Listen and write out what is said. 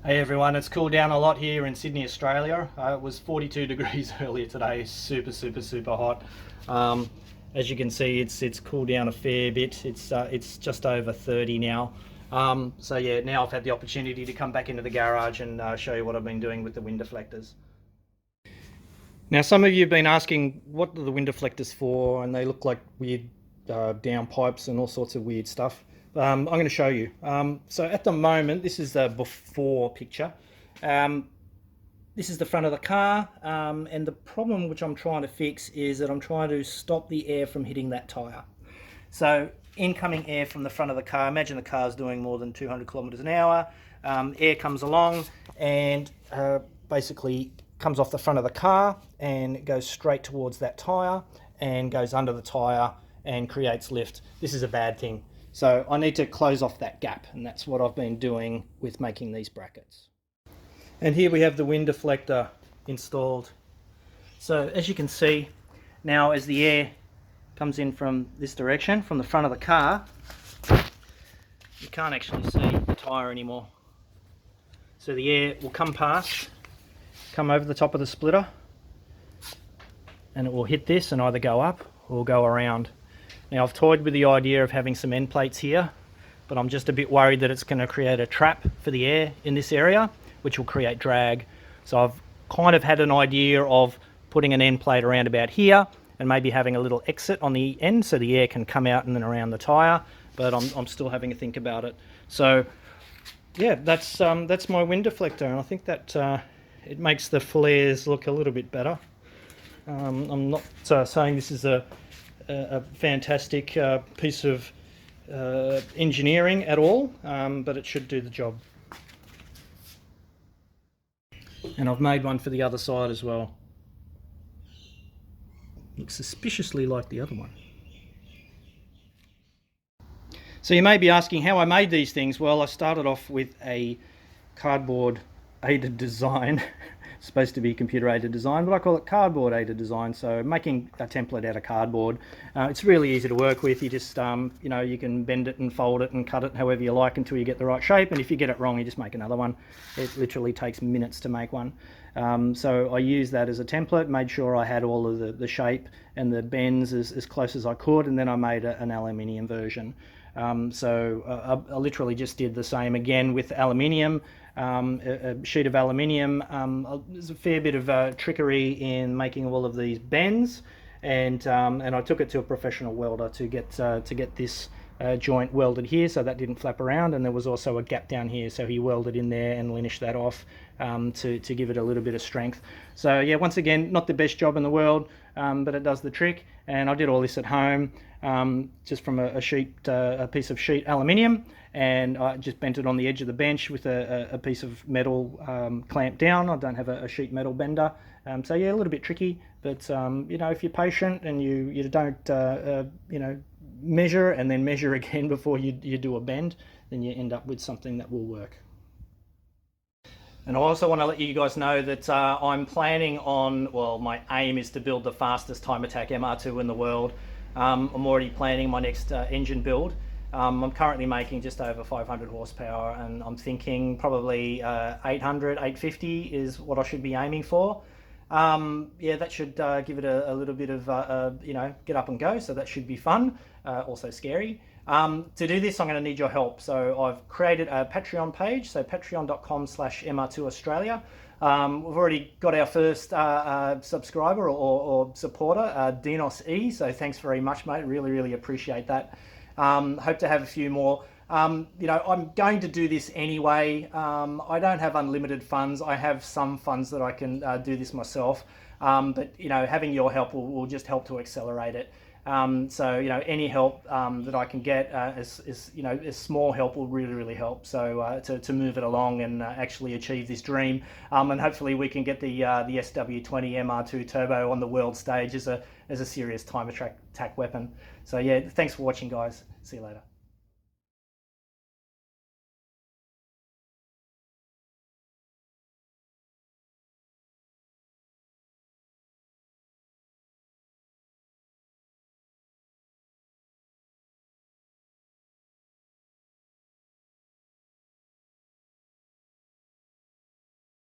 Hey everyone, it's cooled down a lot here in Sydney, Australia. It was 42 degrees earlier today, super hot. As you can see, it's cooled down a fair bit. It's just over 30 now. So yeah, now I've had the opportunity to come back into the garage and show you what I've been doing with the wind deflectors. Now some of you have been asking what are the wind deflectors for, and they look like weird downpipes and all sorts of weird stuff. I'm going to show you. So at the moment, this is the before picture. This is the front of the car, and the problem which I'm trying to fix is that I'm trying to stop the air from hitting that tyre. So incoming air from the front of the car, imagine the car's doing more than 200 kilometers an hour, air comes along and basically comes off the front of the car and goes straight towards that tyre and goes under the tyre and creates lift. This is a bad thing. So I need to close off that gap, and that's what I've been doing with making these brackets. And here we have the wind deflector installed. So as you can see, now as the air comes in from this direction, from the front of the car, you can't actually see the tyre anymore. So the air will come past, come over the top of the splitter, and it will hit this and either go up or go around. Now I've toyed with the idea of having some end plates here, but I'm just a bit worried that it's going to create a trap for the air in this area, which will create drag. So I've kind of had an idea of putting an end plate around about here and maybe having a little exit on the end so the air can come out and then around the tyre, but I'm still having to think about it. So yeah, that's my wind deflector, and I think that it makes the flares look a little bit better. I'm not saying this is a fantastic piece of engineering at all, but it should do the job. And I've made one for the other side as well. Looks suspiciously like the other one. So you may be asking how I made these things. Well, I started off with a cardboard aided design. It's supposed to be computer aided design, but I call it cardboard aided design. So making a template out of cardboard, it's really easy to work with. You just you know, you can bend it and fold it and cut it however you like until you get the right shape, and if you get it wrong you just make another one. It literally takes minutes to make one. So I used that as a template, made sure I had all of the shape and the bends as close as I could, and then I made an aluminium version. So I literally just did the same again with aluminium. A sheet of aluminium. There's a fair bit of trickery in making all of these bends, and I took it to a professional welder to get this joint welded here, so that didn't flap around, and there was also a gap down here, so he welded in there and linished that off to give it a little bit of strength. So yeah, once again, not the best job in the world, but it does the trick. And I did all this at home, just from a piece of sheet aluminium, and I just bent it on the edge of the bench with a piece of metal clamped down. I don't have a sheet metal bender, so yeah, a little bit tricky, but you know, if you're patient and you don't you know, measure and then measure again before you do a bend, then you end up with something that will work. And I also want to let you guys know that I'm planning on, well, my aim is to build the fastest time attack MR2 in the world. I'm already planning my next engine build. I'm currently making just over 500 horsepower, and I'm thinking probably 800, 850 is what I should be aiming for. Yeah, that should give it a little bit of, you know, get up and go, so that should be fun, also scary. To do this, I'm going to need your help. So I've created a Patreon page, so patreon.com/MR2 Australia. We've already got our first subscriber or supporter, Dinos E, so thanks very much, mate. Really appreciate that. Hope to have a few more. You know, I'm going to do this anyway. I don't have unlimited funds. I have some funds that I can do this myself, but you know, having your help will just help to accelerate it. So you know, any help that I can get, you know, a small help will really help. So to move it along and actually achieve this dream, and hopefully we can get the SW20 MR2 Turbo on the world stage as a serious time attack weapon. So yeah, thanks for watching, guys. See you later.